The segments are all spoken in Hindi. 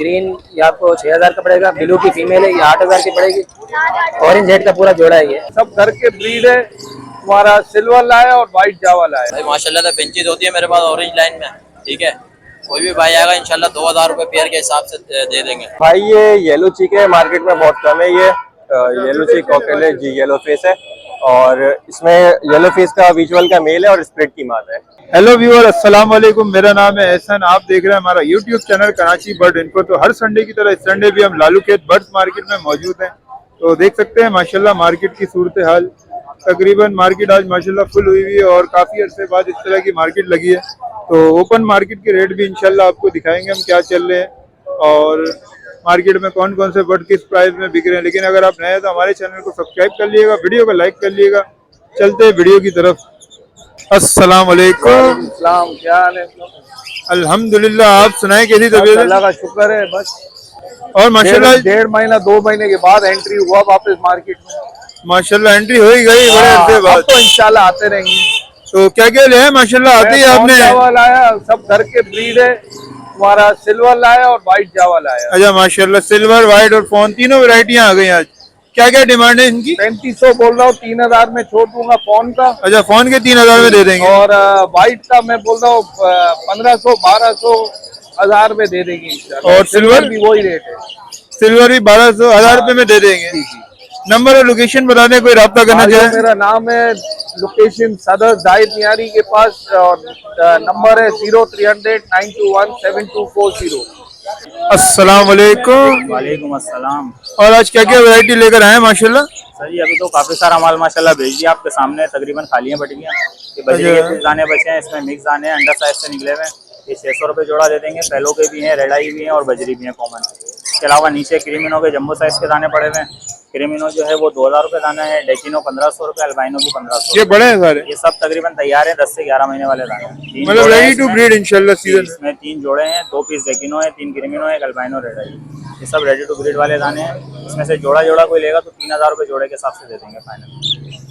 ग्रीन ये आपको 6000 का पड़ेगा, ब्लू की फीमेल है ये 8000 की पड़ेगी, ऑरेंज हेड का पूरा जोड़ा है ये। सब घर के ब्रीड है। हमारा सिल्वर लाया और व्हाइट जावा लाया। भाई माशाल्लाह से फिंचीज होती है मेरे पास ऑरेंज लाइन में, ठीक है। कोई भी भाई आएगा इंशाल्लाह 2000 रुपए पेयर के हिसाब से दे देंगे। भाई ये येलो चीक है, मार्केट में बहुत कम है। ये येलो चीक कॉकटेल है जी, येलो फेस है और इसमें येलो फेस का विजुअल का मेल है और स्प्लिट की मादा है। हेलो व्यूअर, अस्सलाम वालेकुम। मेरा नाम है एहसन। आप देख रहे हैं हमारा YouTube channel Karachi bird info. तो हर संडे की तरह इस संडे भी हम लालू खेत बर्ड्स मार्केट में मौजूद हैं। तो देख सकते हैं माशाल्लाह मार्केट की सूरत हाल। तकरीबन मार्केट आज माशाल्लाह फुल हुई हुई है और काफ़ी अरसे बाद इस तरह की मार्केट लगी है। तो ओपन मार्केट के रेट भी इंशाल्लाह आपको दिखाएंगे हम क्या चल रहे हैं और मार्केट में कौन कौन से बर्ड किस प्राइस में बिक रहे हैं। लेकिन अगर आप नए हैं तो हमारे चैनल को सब्सक्राइब कर लीजिएगा, वीडियो को लाइक कर लीजिएगा। चलते हैं वीडियो की तरफ। अस्सलाम वालेकुम। क्या हाल है? अल्हम्दुलिल्लाह, आप सुनाए कैसी तबीयत है? अल्लाह का शुक्र है। बस और माशाल्लाह डेढ़ महीना 2 महीने के बाद एंट्री हुआ वापस मार्केट में। माशाल्लाह एंट्री हो ही गई बड़े अरसे बाद। तो इंशाल्लाह आते रहेंगे। तो क्या क्या ले आए? माशाल्लाह आते ही आपने जावा लाया, सब घर के ब्रीड है। हमारा सिल्वर लाया और व्हाइट जावा लाया। अच्छा माशाल्लाह, सिल्वर, व्हाइट और फोन तीनों वैरायटियां आ गई आज। क्या क्या डिमांड है इनकी? 3500 बोल रहा हूँ, 3000 में छोड़ दूंगा फोन का। अच्छा, फोन के 3000 में दे देंगे। और व्हाइट का मैं बोल रहा हूँ 1500 1200 1000 में दे देंगे इंशाल्लाह। और सिल्वर भी वही रेट है। सिल्वर भी 1200 1000 रुपए में दे देंगे। नंबर और लोकेशन बताने, कोई राब्ता करना चाहे? मेरा नाम है, लोकेशन सदर जाहिद मियारी के पास और नंबर है 0300 921 7240। अस्सलाम वालेकुम। वालेकुम अस्सलाम। और आज क्या क्या वैरायटी लेकर आए माशाल्लाह? सर जी अभी तो काफी सारा माल माशाल्लाह भेज दिया आपके सामने, तकरीबन खालियां बटियां। ये बजरी के कुछ दाने बचे हैं, इसमें मिक्स दाने हैं, अंडर साइज से निकले हुए हैं। ये 600 रुपये जोड़ा दे देंगे। पहलों के भी हैं, रेड आई भी हैं और बजरी भी हैं कॉमन। इसके अलावा नीचे क्रीमिनो के जम्बो साइज के दाने पड़े हुए हैं। क्रीमिनो जो है वो 2000 रुपये दाना है, डेकिनो 1500 रुपये, अल्बाइनो भी 1500। ये बड़े हैं सारे? ये सब तकरीबन तैयार है, 10 से 11 महीने वाले दाने हैं। मतलब रेडी टू ब्रीड इंशाल्लाह सीजन। इसमें 3 जोड़े हैं, 2 पीस डेकिनो है, 3 क्रीमिनो है, एक अल्बाइनो रेड आई। ये सब रेडी टू ब्रीड वाले दाने हैं। इसमें से जोड़ा जोड़ा कोई लेगा तो 3000 रुपये जोड़े के हिसाब से दे देंगे फाइनल।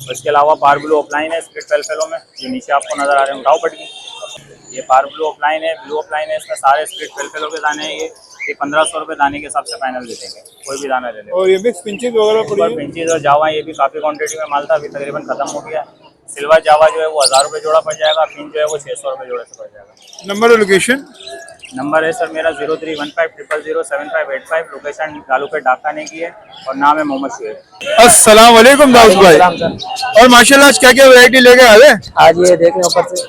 और इसके अलावा पार ब्लू ऑफलाइन है स्प्लिट फेलो में, जो नीचे आपको नजर आ रहे हैं, उठाओ पटकी। ये पार ब्लू ऑफलाइन है, ब्लू ऑफलाइन है, इसमें सारे स्प्लिट फेलो के दाने हैं। ये 1500 रुपये दाने के हिसाब से फाइनल दे देंगे, कोई भी दाना ले लें। और ये मिक्स पिंचेस वगैरह पड़ी है? पिंचेस और जावा ये भी काफ़ी क्वांटिटी में माल था, अभी तकरीबन खत्म हो गया। सिल्वर जावा जो है वो 1000 रुपये जोड़ा पड़ जाएगा, पिंच जो है वो 600 रुपये जोड़े से पड़ जाएगा। नंबर और लोकेशन? नंबर है सर मेरा 0315 000 7585। लोकेशन लालू पे डाका ने की है और नाम है मोहम्मद शुएब। अस्सलाम वालेकुम दाऊद भाई। और माशाल्लाह आज क्या क्या वैरायटी लेके आ गए? आज ये देख रहे हैं ऊपर से,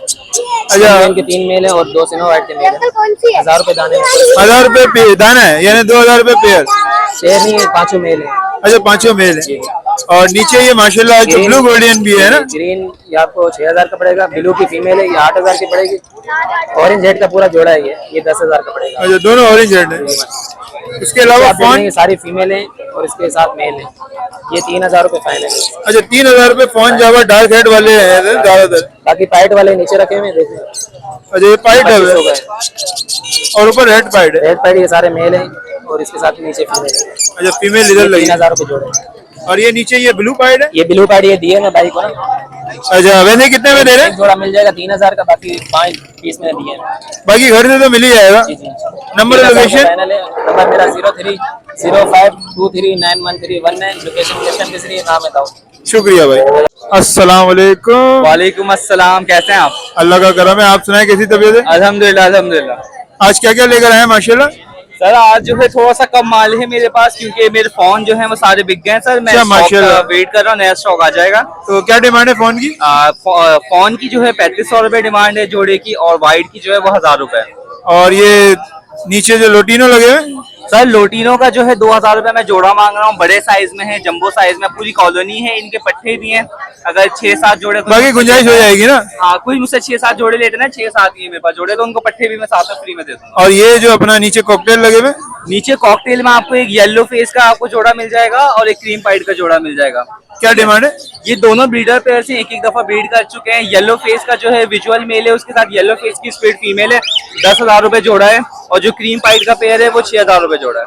अच्छा इनके 3 मेल है और 2 सिनो व्हाइट के मेल है। 1000 रुपए दाने, 1000 रुपए दाना है, यानी 2000 रुपए पेयर। शेर नहीं है, 5 मेल है। अच्छा, 5 मेल है। और नीचे ये माशाल्लाह जो ब्लू गोल्डन भी है ना, ग्रीन ये आपको 6000 का पड़ेगा, ब्लू की फीमेल है ये 8000 की पड़ेगी, ऑरेंज हेड का पूरा जोड़ा है ये 10000 का पड़ेगा। अच्छा, दोनों ऑरेंज हेड है। इसके अलावा फोन सारी फीमेल है और इसके साथ मेल है, ये 3000 रुपए फाइनल है। अच्छा, 3000 रुपए फोन जावा डार्क हेड वाले हैं ज्यादातर। बाकी पाइट वाले नीचे रखे हुए देख रहे हैं। अच्छा, ये पाइट है और ऊपर रेड पाइट है। रेड पाइट ये सारे मेल है और इसके साथ नीचे फीमेल है। अच्छा, फीमेल इधर लगी। 3000 रुपए जोड़े। और ये नीचे ये ब्लू पाइट है? ये ब्लू पाइट ये दिए ना भाई को ना। अच्छा, वैसे कितने में दे रहे हैं? जोड़ा मिल जाएगा 3000 का, बाकी 5 पीस में दिए हैं। बाकी घर से तो मिल ही जाएगा। Number location? नंबर मेरा 030523911319। लोकेशन स्टेशन केसरी, नाम है दाऊद। शुक्रिया भाई। अस्सलाम वालेकुम। वालेकुम अस्सलाम। कैसे हैं आप? अल्लाह का करम है। आप सुनाए कैसी तबीयत है? अल्हम्दुलिल्लाह अल्हम्दुलिल्लाह। आज क्या क्या लेकर आए हैं माशाल्लाह? सर आज जो है थोड़ा सा कम माल है मेरे पास, क्योंकि मेरे फोन जो है वो सारे बिक गए हैं सर। मैं वेट कर रहा हूँ, नया स्टॉक आ जाएगा। तो क्या डिमांड है फोन की? फोन की जो है 3500 रुपए डिमांड है जोड़े की, और व्हाइट की जो है वो 1000 रुपए। और ये नीचे जो लोटिनो लगे हुए सर लोटिनो का जो है 2000 रुपए मैं जोड़ा मांग रहा हूँ। बड़े साइज में है, जंबो साइज में, पूरी कॉलोनी है, इनके पट्टे भी हैं। अगर 6-7 जोड़े बाकी गुंजाइश हो जाएगी ना? हाँ, कोई मुझसे 6-7 जोड़े लेते ना, 6-7 ही मेरे पास जोड़े, तो उनको पट्टे भी मैं साथ में फ्री में दे दूंगा। और ये जो अपना नीचे कॉकटेल लगे हुए, नीचे कॉकटेल में आपको एक येलो फेस का आपको जोड़ा मिल जाएगा और एक क्रीम पाइट का जोड़ा मिल जाएगा। क्या डिमांड है? ये दोनों ब्रीडर पेयर से एक दफा ब्रीड कर चुके हैं। येलो फेस का जो है विजुअल मेल है, उसके साथ येलो फेस की स्प्लिट फीमेल है, 10,000 रुपए जोड़ा है। और जो क्रीम पाइट का पेयर है वो 6,000 रुपए जोड़ा है।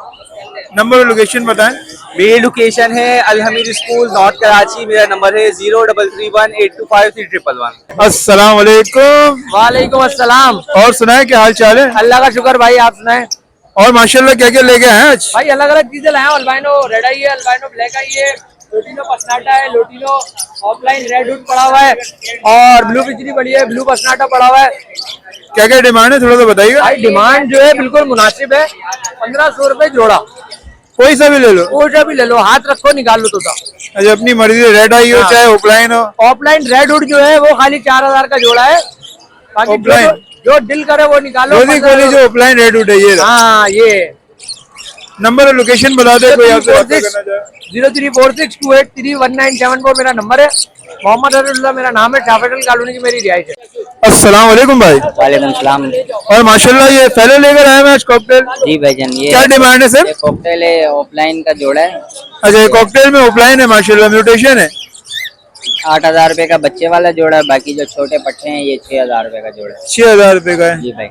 नंबर और लोकेशन बताएं। मेरी लोकेशन है अलहमीद स्कूल, नॉर्थ कराची। मेरा नंबर है 0331825311। अस्सलाम वालेकुम। वालेकुम अस्सलाम। और सुनाए क्या हाल चाल है? अल्लाह का शुक्र भाई, आप सुनाए? और माशाल्लाह क्या क्या लेके आए हैं आज? भाई अलग अलग चीजें लाए हैं। अल्बाइनो रेड आई है, अल्बाइनो ब्लैक आई है, लोटिनो पसनाटा है, लोटिनो ऑफलाइन रेड हुड पड़ा हुआ है और ब्लू पिचरी पड़ी है, ब्लू पसनाटा पड़ा हुआ है। क्या क्या डिमांड है थोड़ा सा बताइएगा। भाई डिमांड जो है बिल्कुल मुनासिब है, 1500 रुपए जोड़ा। कोई सा भी ले लो, कोई सा भी ले लो, हाथ रखो निकाल लो तो। अच्छा अपनी मर्जी, रेड आई हो चाहे ऑफलाइन हो। ऑफलाइन रेड हुड जो है वो खाली 4000 का जोड़ा है, बाकी जो दिल करे वो निकालो। कोई जो ऑफलाइन रेड हुड है ये। हाँ ये नंबर और लोकेशन बता दे कोई आपसे रब्ता करना चाहे। 0346283197 मेरा नंबर है। मोहम्मद अरुल्ला मेरा नाम है। शाफेटल कॉलोनी की मेरी रिहाइश है। अस्सलाम वालेकुम भाई। वालेकुम सलाम। और माशाल्लाह ये फेलो लेकर आए हैं आज कॉकटेल। जी भाईजान, ये क्या डिमांड है सर? कॉकटेल है, ऑफलाइन का जोड़ा है। अच्छा ये कॉकटेल में ऑफलाइन है माशाल्लाह, म्यूटेशन है। 8000 रुपए का बच्चे वाला जोड़ा है, बाकी जो छोटे पट्टे हैं ये 6000 रुपए का जोड़ा है। 6000 रुपए का है। जी भाई।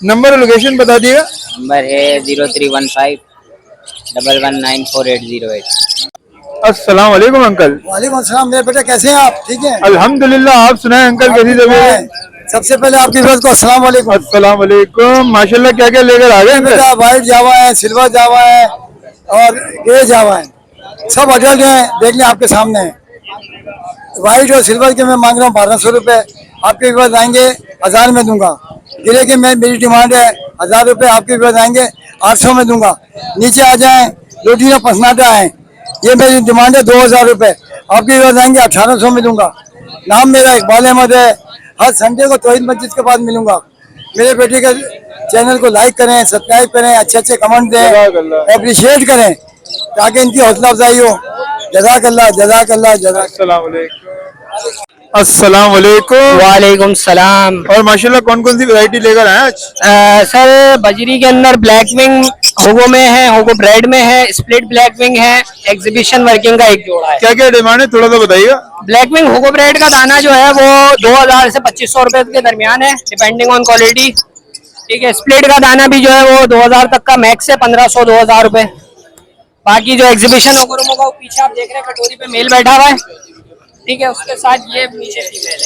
नंबर और लोकेशन बता दिएगा। नंबर है 031511948808। अस्सलाम वालेकुम अंकल। वालेकुम अस्सलाम मेरे बेटे, कैसे हैं आप? ठीक है अल्हम्दुलिल्लाह, आप सुनाए अंकल कैसी तबीयत? सबसे पहले आपकी बात को अस्सलाम वालेकुम। अस्सलाम वालेकुम। माशाल्लाह क्या क्या लेकर आ गए अंकल? बेटा व्हाइट जावा है, सिल्वर जावा है और ग्रे जावा है, सब अडल्ट हैं, देख लें आपके सामने है। व्हाइट और सिल्वर के मैं मांग रहा हूँ 1200 रुपए, आपके पास आएंगे 1000 में दूंगा। ग्रे के मेरी डिमांड है 1000 रुपए, आपके पास आएंगे 800 में दूंगा। नीचे आ जाए, लोटिनो पसनाटा है, ये मेरी डिमांड है 2000 रुपए, आपके पास आएंगे 1800 में दूंगा। नाम मेरा इकबाल अहमद है। हर संडे को तौहीद मस्जिद के पास मिलूंगा। मेरे बेटे के चैनल को लाइक करें, सब्सक्राइब करें, अच्छे अच्छे कमेंट दें, अप्रिशिएट करें ताकि इनकी हौसला अफजाई हो। जज़ाकल्लाह जज़ाकल्लाह जज़ाकल्लाह। अस्सलाम वालेकुम। वालेकुम सलाम। और माशाल्लाह कौन कौन सी वैरायटी लेकर आए आज? सर बजरी के अंदर ब्लैक विंग होगो में है, होगो ब्रेड में है, स्प्लिट ब्लैक विंग है, एग्जीबिशन वर्किंग का एक जोड़ा है। क्या क्या डिमांड है थोड़ा सा बताइएगा। ब्लैक विंग होगो ब्रेड का दाना जो है वो 2000 से 2500 रुपए के दरमियान है, डिपेंडिंग ऑन क्वालिटी। ठीक है, स्प्लिट का दाना भी जो है वो 2000 तक का मैक्स है, 1500-2000 रुपए। बाकी जो एग्जीबिशन होगा वो पीछे आप देख रहे हैं कटोरी पे मेल बैठा हुआ है। ठीक है, उसके साथ ये नीचे फीमेल है।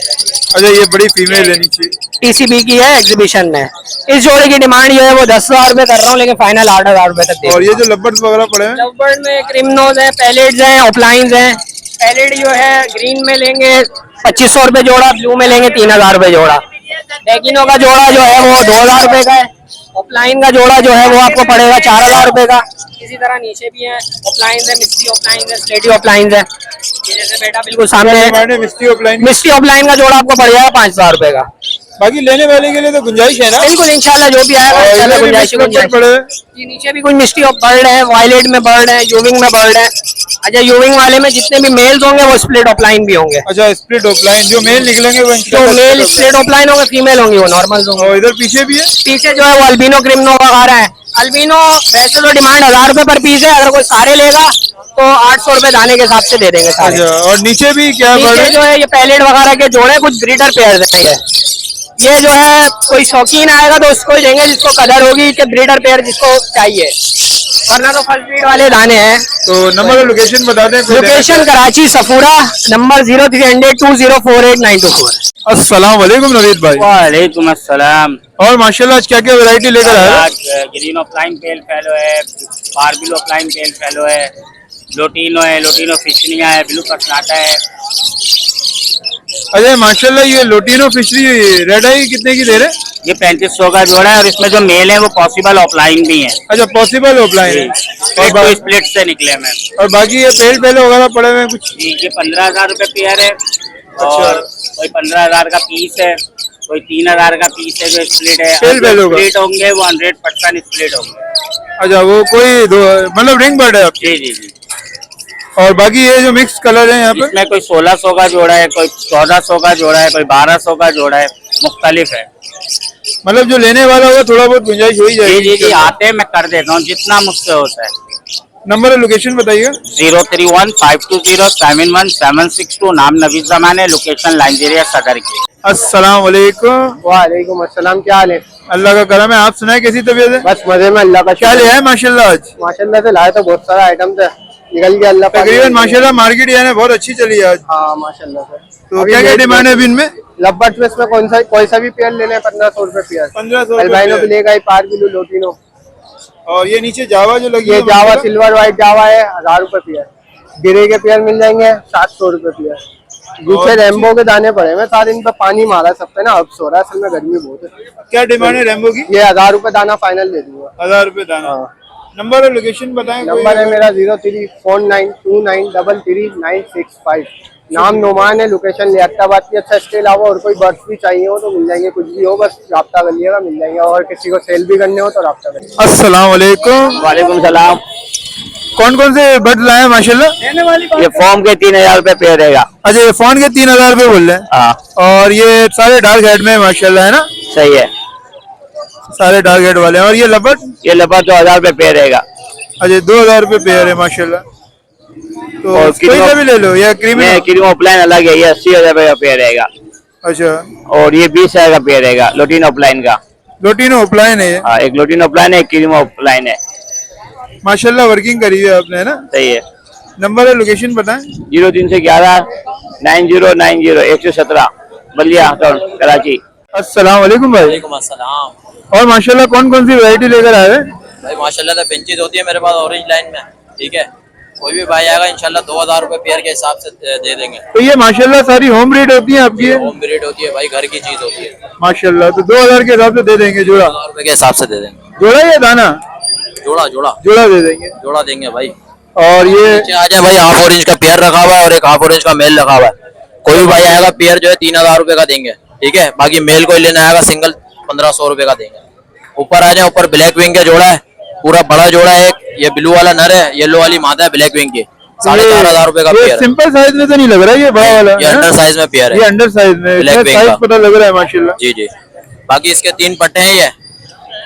अच्छा ये बड़ी फीमेल है नीचे, टीसीबी की है एग्जीबिशन में। इस जोड़े की डिमांड जो है वो 10,000 रुपए कर रहा हूँ, लेकिन फाइनल 8,000 रुपए तक दे। और ये जो लब्बर्स वगैरह पड़े हैं? लव्बर्ड में क्रिमनोज है, पैलेट्स हैं, ऑफलाइंस हैं। पैलेट जो है ग्रीन में लेंगे 2500 रुपए जोड़ा, ब्लू में लेंगे 3000 रुपए जोड़ा। डेकिनो का जोड़ा जो है वो 2000 रुपए का है। ऑफलाइन का जोड़ा जो है वो आपको पड़ेगा 4000 रुपए का। इसी तरह नीचे भी है ऑफलाइन है, मिस्ट्री ऑफलाइन है, स्लेटी ऑफलाइन है। ये जैसे बेटा बिल्कुल सामने है, मिस्ट्री ऑफलाइन का जोड़ा आपको पड़ जाएगा 5000 रुपए का। बाकी लेने वाले के लिए तो गुंजाइश है ना? बिल्कुल इंशाल्लाह, जो भी आएगा इंशाल्लाह गुंजाइश पड़े। जी नीचे भी कुछ मिस्ट्री ऑफ बर्ड है, वायलेट में बर्ड है, यूविंग में बर्ड है। अच्छा यूविंग वाले में जितने भी मेल्स होंगे वो स्प्लिट ऑफलाइन भी होंगे। अच्छा स्प्लिट ऑफलाइन, जो मेल निकलेंगे वो जो मेल स्प्लिट ऑफलाइन होंगे, फीमेल होंगी वो नॉर्मल होंगे। और इधर पीछे भी है, पीछे जो है वो अल्बिनो क्रिमनो का आ रहा है। अल्बिनो वैसे तो डिमांड 1000 रुपए पर पीस है, अगर कोई सारे लेगा तो 800 रुपए दाने के हिसाब से दे देंगे सारे। अच्छा और नीचे भी क्या नीचे जो है ये पैलेट वगैरह के जोड़े, कुछ ब्रीडर पेयर है। ये जो है कोई शौकीन आएगा तो उसको ही देंगे जिसको कदर होगी कि ब्रीडर पेयर जिसको चाहिए, वरना तो फर्स्ट ब्रीड वाले दाने हैं। तो नंबर और लोकेशन बता दें। Location Karachi Safura, number 030020489224। अस्सलाम वालेकुम नवीद भाई। वालेकुम अस्सलाम। और माशाल्लाह आज क्या क्या वैरायटी लेकर आए? आज ग्रीन ऑफलाइन पेल फेलो है, पार्बिल ऑफलाइन पेल फेलो है, लोटिनो है, लोटिनो फिशनिया है, ब्लू पसनाटा है। अरे माशाल्लाह ये लोटिनो फिशरी रेड आई कितने की दे रहे? ये 3500 का जोड़ा है और इसमें जो मेल है वो पॉसिबल ऑफलाइन भी है। अच्छा पॉसिबल ऑफलाइन है और स्प्लिट से निकले में। और बाकी ये पेल पहले वगैरह पड़े हुए कुछ? ये 15,000 रुपए पेयर है और कोई 15,000 का पीस है, कोई 3,000 का पीस है जो स्प्लिट है। स्प्लिट होंगे वो 100% स्प्लिट होंगे। अच्छा वो कोई मतलब रिंग बर्ड है आपकी? जी जी जी। और बाकी ये जो मिक्स कलर है यहाँ पे? इसमें कोई 1600 का जोड़ा है, कोई 1400 का जोड़ा है, कोई 1200 का जोड़ा है, मुख्तलिफ है। मतलब जो लेने वाला होगा थोड़ा बहुत गुंजाइश हो ही जाएगी। जी जी आते हैं मैं कर देता हूँ जितना मुझसे होता है। नंबर और लोकेशन बताइएगा। 0315271762, नाम नवीद जमान है, लोकेशन लाइंजेरिया सदर की। अस्सलाम वालेकुम। वालेकुम अस्सलाम, क्या हाल है? अल्लाह का करम है, आप सुनाए कैसी तबीयत है? बस मजे में, अल्लाह का क्या ले आए माशाल्लाह आज? माशाल्लाह से लाए तो बहुत सारा आइटम थे, निकल गया अल्लाह पाक। तकरीबन माशाल्लाह मार्केट यानी बहुत अच्छी चली है आज। हाँ माशाल्लाह से। तो क्या क्या डिमांड है इनमें? लब्बर्ड में इसमें कोई सा भी पेयर लेने 1500 रुपए पेयर। 1500 अल्बाइनो भी लेगा, पार्बिलो लोटिनो और ये नीचे जावा जो लगी ये है जावा माशाल्लाह? सिल्वर व्हाइट जावा है, 1000 रुपए पेयर। गिरे के पेयर मिल जाएंगे 700 रुपए पेयर। पीछे रेम्बो के दाने पड़े हैं, सारे इन पे पानी मारा सब पे ना, अब सो रहा है, असल में गर्मी बहुत है। क्या डिमांड है रेम्बो की? ये 1000 रुपए दाना फाइनल दे दूंगा। 1000 रुपए दाना। नंबर और लोकेशन बताएं। नंबर है मेरा 0349293396 नाम नुमान है, लोकेशन लियाकताबाद की। अच्छा, इसके अलावा और कोई बर्ड्स भी चाहिए हो तो मिल जाएंगे, कुछ भी हो बस राब्ता करिएगा, मिल जाएंगे। और किसी को सेल भी करने हो तो राब्ता करिए। अस्सलाम वालेकुम। वालेकुम सलाम। कौन कौन से बर्ड लाए हैं माशाल्लाह? ये फॉर्म के 3000 रुपए पेयर रहेगा। अच्छा, ये फोन के 3000 रुपए बोल रहे हैं। हाँ, और ये सारे डार्क हेड में माशाल्लाह है ना? सही है। सारे डार्क हेड वाले हैं। और ये लपट? ये लपट 2000 रुपए पेयर रहेगा। अच्छा, 2000 रुपए पेयर है माशाल्लाह। तो और कोई सा भी ले लो। या क्रीमी? क्रीम ऑफलाइन अलग है, ये 80,000 रुपए का पेयर रहेगा। अच्छा, और ये 20,000 का पेयर रहेगा लोटिन ऑफलाइन का। लोटिनो ऑफलाइन है ये? हाँ, एक लोटिन ऑफलाइन है, एक क्रीम ऑफलाइन है। माशाल्लाह वर्किंग करी है आपने, है ना? सही है। नंबर और लोकेशन बताएं। 0311 9090 117 बलिया कराची। अस्सलाम वालेकुम भाई। वालेकुम अस्सलाम। और माशाल्लाह कौन कौन सी वैरायटी लेकर आए हैं? भाई माशाल्लाह तो बेंचेज होती है मेरे पास ऑरेंज लाइन में, ठीक है। कोई भी भाई आएगा इंशाल्लाह 2000 रुपए पेयर के हिसाब से दे देंगे। तो ये माशाल्लाह सारी होम ब्रीड होती है आपकी? होम ब्रीड होती है भाई, घर की चीज होती है माशाल्लाह। तो 2000 के हिसाब से दे देंगे जोड़ा? 2000 रुपए के हिसाब से दे देंगे। जोड़ा या दाना? जोड़ा जोड़ा जोड़ा दे देंगे। जोड़ा देंगे भाई। और ये नीचे आ जाए भाई, हाफ ऑरेंज का पेयर रखा हुआ है और एक हाफ ऑरेंज का मेल रखा हुआ है। कोई भी भाई आएगा पेयर जो है 3000 रुपए का देंगे, ठीक है। बाकी मेल कोई लेना आएगा सिंगल 1500 रुपए का देंगे। ऊपर आ जाए, ऊपर ब्लैक विंग का जोड़ा है, पूरा बड़ा जोड़ा है। ये ब्लू वाला नर है, येलो वाली मादा है ब्लैक विंग की। 4500 रुपए का पेयर है। सिंपल साइज में तो नहीं लग रहा है ये बड़ा वाला? ये अंडर साइज में पेयर है। ये अंडर साइज में ब्लैक विंग साइज का। पता लग रहा है माशाल्लाह। जी जी। बाकी इसके 3 पट्टे हैं। ये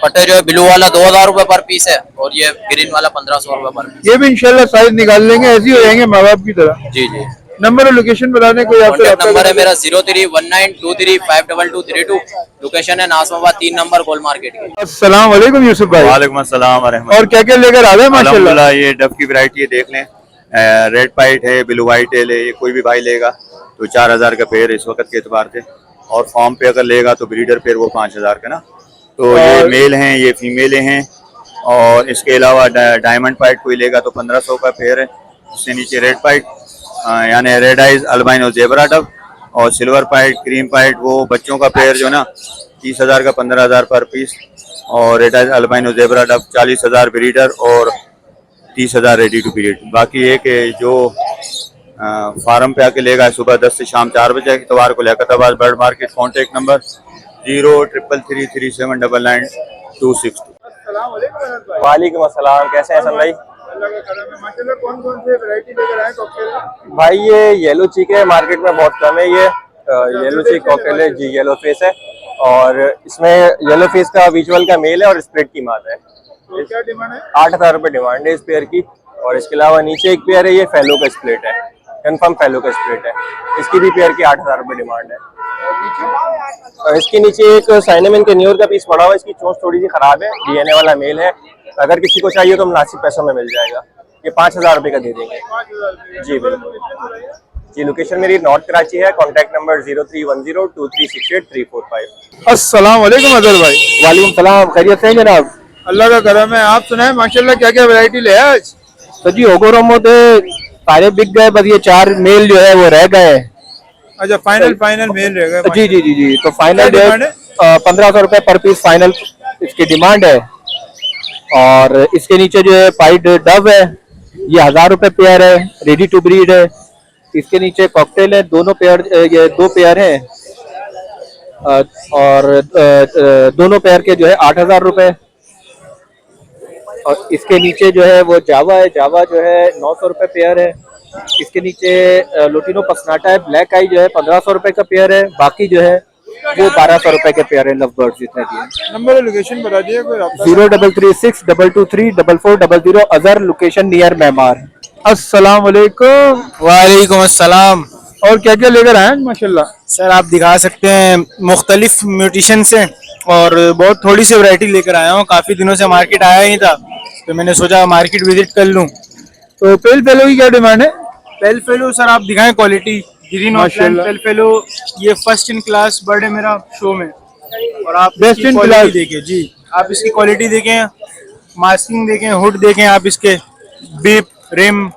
पट्टे जो है ब्लू वाला 2000 रुपए पर पीस है और ये ग्रीन वाला 1500 रुपए पर पीस। ये भी इंशाल्लाह साइज निकाल लेंगे, ऐसे ही हो जाएंगे माँ बाप की तरह। जी जी। नंबर और लोकेशन बता दें, कोई आपसे कॉन्टेक्ट नंबर है मेरा 031923522232। लोकेशन है नासमाबाद 3 नंबर गोल मार्केट की। अस्सलाम वालेकुम यूसुफ भाई। वालेकुम अस्सलाम व रहमतुल्लाह। और क्या क्या लेकर आ गए माशाल्लाह? अल्हम्दुलिल्लाह, ये डब की वैरायटी है, देख लें। रेड पाइट है, ब्लू वाइट है, ये कोई भी भाई लेगा तो 4000 का पेयर है इस वक्त के एतबार से। और फॉर्म पे अगर लेगा तो ब्रीडर पेयर वो 5000 का ना। तो ये मेल हैं, ये फीमेल हैं। और इसके अलावा डायमंड पाइट कोई लेगा तो 1500 का पेयर है। इससे नीचे रेड पाइट यानी red eyes albino zebra dub, और सिल्वर पाइट क्रीम पाइट वो बच्चों का पेयर जो ना 30,000 का 15,000 पर पीस। और red eyes albino zebra dub 40,000 breeder और 30,000 रेडी टू ब्रीड। बाकी ये कि जो फार्म पे आके लेगा सुबह 10 से शाम 4 बजे इतवार को Liaquatabad bird market. Contact number 0333399262। वालेकुम अस्सलाम, कैसे हैं हसन भाई? माशाल्लाह कौन कौन से वैरायटी लेकर आए कॉकटेल? भाई ये येलो चीक है, मार्केट में बहुत कम है। ये येलो चीक कॉकटेल है जी, येलो फेस है। और इसमें येलो फेस का विजुअल का मेल है और स्प्लिट की मादा है। तो क्या डिमांड है? 8000 रुपए डिमांड है इस पेयर की। और इसके अलावा नीचे एक पेयर है, ये फेलो का स्प्लिट है, कंफर्म फेलो का स्प्लिट है। इसकी भी पेयर की 8000 रुपए डिमांड है। और इसके नीचे एक साइनेमन के न्यूर का पीस पड़ा हुआ है, इसकी चोंच थोड़ी सी खराब है, डीएनए वाला मेल है। अगर किसी को चाहिए तो मुनासिब पैसों में मिल जाएगा। ये 5000 रुपए का दे देंगे। जी बिल्कुल जी। लोकेशन मेरी नॉर्थ कराची है। Contact number 0310236835। अस्सलाम वालेकुम अजहर भाई। वालेकुम सलाम, खैरियत से हैं जनाब? अल्लाह का करम है। आप सुनाए माशाल्लाह क्या क्या वैरायटी ले आज? तो जी ओगोरोमो तो सारे बिक गए, बस ये 4 मेल जो है वो रह गए। अच्छा, फाइनल मेल रहेगा? जी जी जी जी। तो फाइनल जो है 1500 रुपए पर पीस फाइनल इसकी डिमांड है। और इसके नीचे जो है पाइड डब है, ये 1000 रुपए पेयर है, रेडी टू ब्रीड है। इसके नीचे कॉकटेल है, दोनों पेयर, ये 2 पेयर हैं। और दोनों पेयर के जो है 8000 रुपए। और इसके नीचे जो है वो जावा है, जावा जो है 900 रुपए पेयर है। इसके नीचे लोटिनो पसनाटा है, ब्लैक आई जो है 1500 रुपए का पेयर है। बाकी जो है वो 1200 रुपए के पेयर है, लव बर्ड्स जितने दिए। नंबर और लोकेशन बता दिए कोई? 0336223000 अजहर, लोकेशन नियर मेमार। अस्सलाम वालेकुम। वालेकुम अस्सलाम। और क्या क्या लेकर आए माशाल्लाह? सर आप दिखा सकते हैं मुख्तलिफ म्यूटिशन से, और बहुत थोड़ी सी वैरायटी लेकर आया हूँ। काफी दिनों से मार्केट आया ही था तो मैंने सोचा मार्केट विजिट कर लूँ। तो पेल फेलो की क्या डिमांड है? पेल फेलो सर आप दिखाएं quality. Green offline pale fellow ये फर्स्ट इन क्लास बर्ड है मेरा शो में। और आप बेस्ट इन क्लास देखिए जी, आप इसकी क्वालिटी देखें, मास्किंग देखें, हुड देखें आप, इसके बीप रिम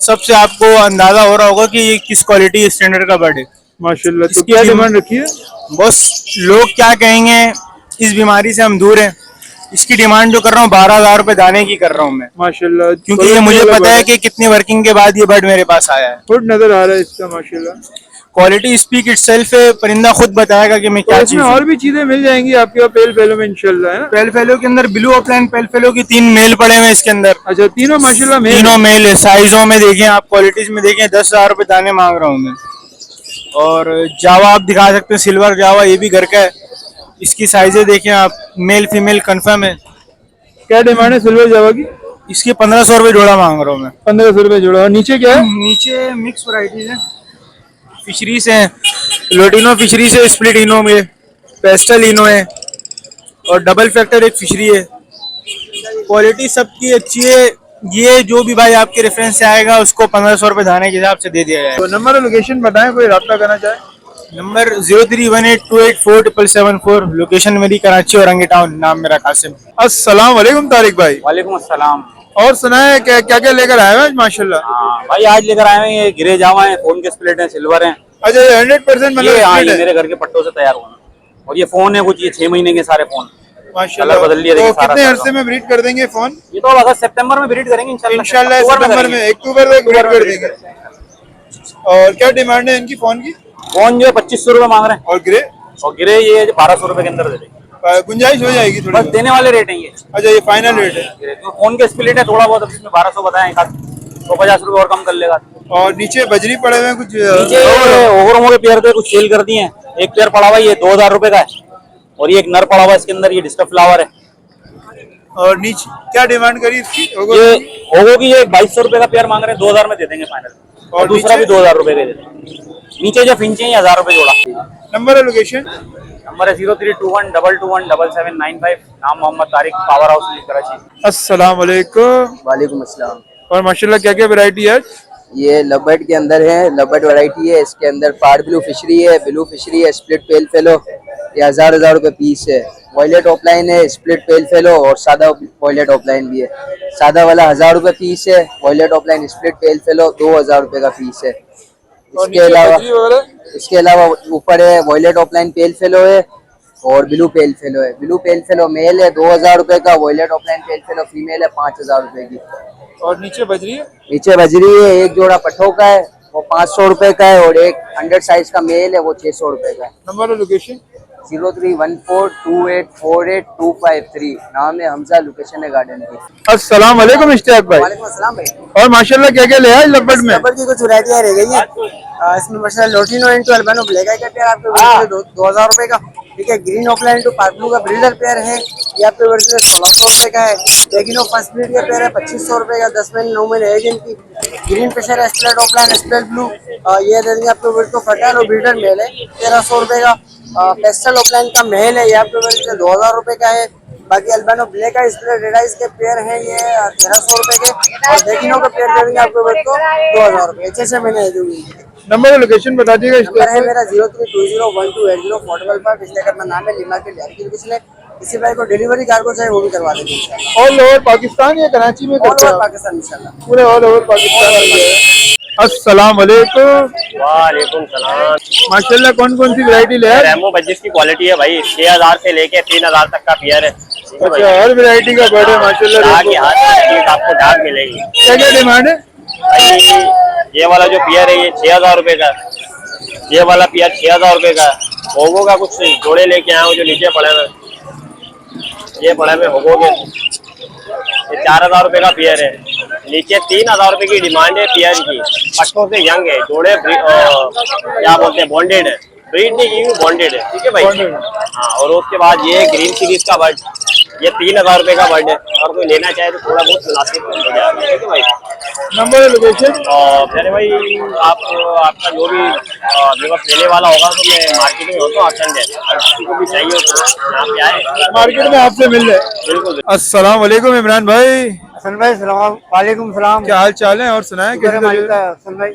सबसे आपको अंदाजा हो रहा होगा कि ये किस क्वालिटी स्टैंडर्ड का बर्ड है। माशाल्लाह। तो इसकी क्या कीमत- डिमांड रखी है? बस लोग क्या कहेंगे, इस बीमारी से हम दूर हैं। इसकी डिमांड जो कर रहा हूँ 12,000 रुपए दाने की कर रहा हूँ मैं, माशाल्लाह, क्योंकि ये मुझे पता है कि कितनी वर्किंग के बाद ये बर्ड मेरे पास आया है। फुट नजर आ रहा है इसका माशाल्लाह। क्वालिटी स्पीक इटसेल्फ है, परिंदा खुद बताएगा कि मैं तो क्या इसमें चीज और भी चीजें मिल जाएंगी आपके पास पेल फेलो में इंशाल्लाह, है ना? पेल फेलो के अंदर ब्लू ऑफलाइन पेल फेलो की 3 मेल पड़े हुए हैं इसके अंदर। अच्छा, तीनों माशाल्लाह मेल तीनों मेल है। साइजों में देखें आप, क्वालिटीज में देखें, 10,000 रुपए दाने मांग रहा हूँ मैं। और जावा आप दिखा सकते हैं, सिल्वर जावा, ये भी घर का है। इसकी साइजें देखें आप, मेल फीमेल कंफर्म है। क्या डिमांड है सिल्वर जावा की? इसके 1500 रुपए जोड़ा मांग रहा हूँ मैं। 1500 रुपए जोड़ा। और नीचे क्या है? नीचे मिक्स वैरायटीज है, फिशरीज हैं, लोटिनो फिशरीज है, स्प्लिट इनो में, पेस्टल इनो है, और डबल फैक्टर एक फिशरी है। क्वालिटी सबकी अच्छी है। ये जो भी भाई आपके रेफरेंस से आएगा उसको 1500 रुपए दाने के हिसाब से दे दिया जाएगा। तो नंबर और लोकेशन बताएं, कोई रब्ता करना चाहे। नंबर 0318284774, लोकेशन मेरी कराची और रंगी टाउन, नाम मेरा कासिम। अस्सलाम वालेकुम तारिक भाई। वालेकुम अस्सलाम। और सुनाए क्या क्या लेकर आए हैं माशाल्लाह? हाँ भाई, आज लेकर आए हैं ये गिरे जावा है, फोन के स्प्लिट है, सिल्वर है। अच्छा, ये 100% ये हाँ, मतलब ये मेरे घर के पट्टों से तैयार हुआ है। और ये फोन है कुछ, ये 6 महीने के सारे फोन माशाल्लाह। कलर बदल लिया। तो देखिए सारा कितने अरसे में ब्रीड कर देंगे फोन? ये तो अगस्त सितंबर में ब्रीड करेंगे इंशाल्लाह। इंशाल्लाह सितंबर में, अक्टूबर में ब्रीड कर देंगे। और क्या डिमांड है इनकी फोन की? फोन जो है 2500 रुपए मांग रहे हैं। और ग्रे? और गिरे ये 1200 रुपए के अंदर दे देंगे। गुंजाइश हो जाएगी थोड़ी? बस देने वाले रेट है ये। अच्छा, ये फाइनल रेट है? तो फोन के स्प्लिट है थोड़ा बहुत, इसमें 1200 बताएं, एक आध 150 रुपए और कम कर लेगा। और नीचे बजरी पड़े हुए हैं कुछ? नीचे ओवरोमो के पेयर थे, कुछ सेल कर दिए हैं। एक पेयर पड़ा हुआ है, ये 2000 रुपए का है। और ये एक नर पड़ा हुआ है इसके अंदर, ये डिस्टर्ब फ्लावर है। और नीचे क्या डिमांड करी इसकी? ये ओगो की ये 2200 रुपए का पेयर मांग रहे हैं, 2000 में दे देंगे फाइनल। और दूसरा भी 2000 रुपए के दे देंगे। नीचे जो फिंचे हैं 1000 रुपए जोड़ा। नंबर है, लोकेशन? नंबर है 0321221795। नाम मोहम्मद तारिक, पावर हाउस कराची। अस्सलाम वालेकुम। वालेकुम अस्सलाम। और माशाल्लाह क्या क्या वैरायटी है? ये लबर्ड के अंदर है, लबर्ड वैरायटी है। इसके अंदर पार ब्लू फिशरी है, ब्लू फिशरी है, स्प्लिट पेल फेलो, ये 1000 रुपए पीस है। वॉयलेट ऑफलाइन है, स्प्लिट पेल फेलो, और सादा वॉयलेट ऑफलाइन भी है। सादा वाला 1000 रुपए पीस है, violet opaline split pale fallow 2000 रुपए का पीस है। इसके अलावा ऊपर है वॉयलेट ऑफलाइन पेल फेलो है, और ब्लू पेल फेलो है। ब्लू पेल फेलो मेल है 2000 रुपए का, violet opaline pale fallow female है 5000 रुपए की। और नीचे बजरी है? नीचे बजरी है, एक जोड़ा पट्ठों का है, वो 500 रुपए का है, और एक 100 साइज का मेल है, वो 600 रुपए का है। नंबर और लोकेशन? 0314284253। नाम है हमजा, लोकेशन है गार्डन की। अस्सलाम वालेकुम इश्तियाक भाई। वालेकुम अस्सलाम भाई। और माशाल्लाह क्या क्या ले आए लबर्ड में? लबर्ड की कुछ वैरायटियां रह गई हैं। इसमें माशाल्लाह लोटिनो इंटू अल्बानो ब्लैक आई का पेयर आपको 2000 रुपए का, ठीक है। ग्रीन ऑफलाइन टू पार्कब्लू का ब्रीडर पेयर है, ये आपके वर्ष में 1600 रुपए का है। लेकिन फर्स्ट ब्रीड का पेयर है 2500 रुपए का, 10 महीने 9 महीने एज इनकी। ग्रीन प्रेशर है, स्प्लिट ऑफलाइन, स्प्लिट ब्लू, ये दे देंगे आपको वर्ष को। फर्टाइल और ब्रीडर मेल है 1300 रुपए का। पेस्टल ऑफलाइन का मेल है, ये आपके वर्ष में 2000 रुपए का है। बाकी अल्बानो ब्लैक आई स्प्लिट रेड आइज के पेयर हैं, ये 1300 रुपए के। और डेकिनो का पेयर दे देंगे आपको वर्ष को 2000 रुपए। 6 महीने एज होगी। नंबर और लोकेशन बता दीजिएगा। नंबर है मेरा 03201280 फोर्टेबल का नाम है लिमा के लिया। किसी भाई को डिलीवरी कार्गो चाहिए वो भी करवा देंगे इंशाल्लाह। ऑल ओवर पाकिस्तान या कराची में? ऑल ओवर पाकिस्तान इंशाल्लाह, पूरे ऑल ओवर पाकिस्तान में है। अस्सलाम वालेकुम। वालेकुम सलाम। माशाल्लाह कौन कौन सी वैरायटी ले आए? रेमो बजिस की क्वालिटी है भाई, 6000 से लेके 3000 तक का पेयर है। अच्छा, हर वैरायटी का बर्ड है माशाल्लाह। आपको डाक मिलेगी। क्या क्या डिमांड है? ये वाला जो पेयर है ये 6000 रुपए का, ये वाला पेयर 6000 रुपए का। होगो का कुछ जोड़े लेके आए हो जो नीचे पड़े हैं, ये पड़े में होगो के, ये 4000 रुपए का पेयर है। नीचे 3000 रुपए की डिमांड है पेयर की। पट्टों से यंग है, जोड़े क्या बोलते हैं बॉन्डेड है, ब्रीड नहीं की बॉन्डेड है, ठीक है भाई। हाँ, और उसके बाद ये ग्रीन सीरीज का बर्ड, ये 3000 रुपए का बर्ड है। और कोई लेना चाहे तो थोड़ा बहुत मुनासिब हो जाएगा, ठीक है भाई। Number location? मेरे भाई आपका जो भी दिवस लेने वाला होगा तो मैं मार्केट में होता हूँ संडे, अगर किसी को भी चाहिए हो तो यहाँ पे आए, मार्केट में आपसे मिल जाए। बिल्कुल। अस्सलाम वालेकुम इमरान भाई। हसन भाई वालेकुम सलाम। क्या हाल चाल है? और सुनाए कैसे?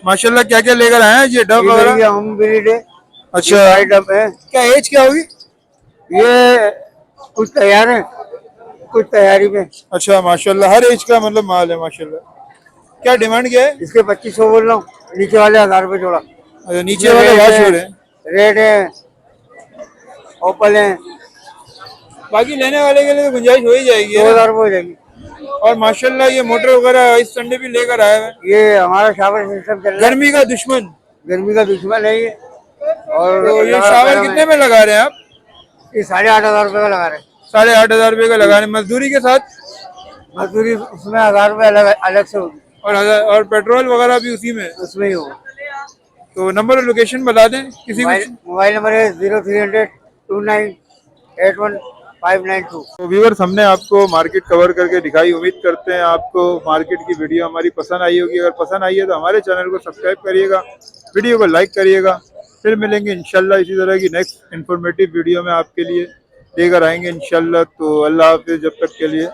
माशाल्लाह क्या क्या लेकर आए हैं? ये डब वगैरह हम ब्रीड है। अच्छा, डब है। क्या एज क्या होगी? ये कुछ तैयार है, कुछ तैयारी में। अच्छा माशाल्लाह, हर एज का मतलब माल है माशाल्लाह। क्या डिमांड क्या है? इसके 2500 बोल रहा हूँ, नीचे वाले 1000 रुपए जोड़ा। अच्छा, नीचे वाले वॉश हो रहे हैं, रेड है, ओपल है, बाकी लेने वाले के लिए तो गुंजाइश हो ही जाएगी, है ना? 2000 रुपए हो जाएगी। और माशाल्लाह ये मोटर वगैरह इस संडे भी लेकर आया है। ये हमारा शावर सिस्टम चल रहा है, गर्मी का दुश्मन। गर्मी का दुश्मन है ये। और तो ये शावर कितने में लगा रहे हैं आप? ये 8500 रुपए का लगा रहे हैं। 8500 रुपए का लगा रहे हैं, मजदूरी के साथ? मजदूरी उसमें 1000 रुपए अलग से होगी, और पेट्रोल वगैरह भी उसी में? उसमें ही होगा। तो नंबर और लोकेशन बता दें किसी को। मोबाइल नंबर है 0300 2981 तो व्यूअर्स, हमने आपको मार्केट कवर करके दिखाई। उम्मीद करते हैं आपको मार्केट की वीडियो हमारी पसंद आई होगी। अगर पसंद आई है तो हमारे चैनल को सब्सक्राइब करिएगा, वीडियो को लाइक करिएगा। फिर मिलेंगे इंशाल्लाह इसी तरह की नेक्स्ट इन्फॉर्मेटिव वीडियो में आपके लिए लेकर आएंगे इंशाल्लाह। तो अल्लाह हाफिज़, जब तक के लिए।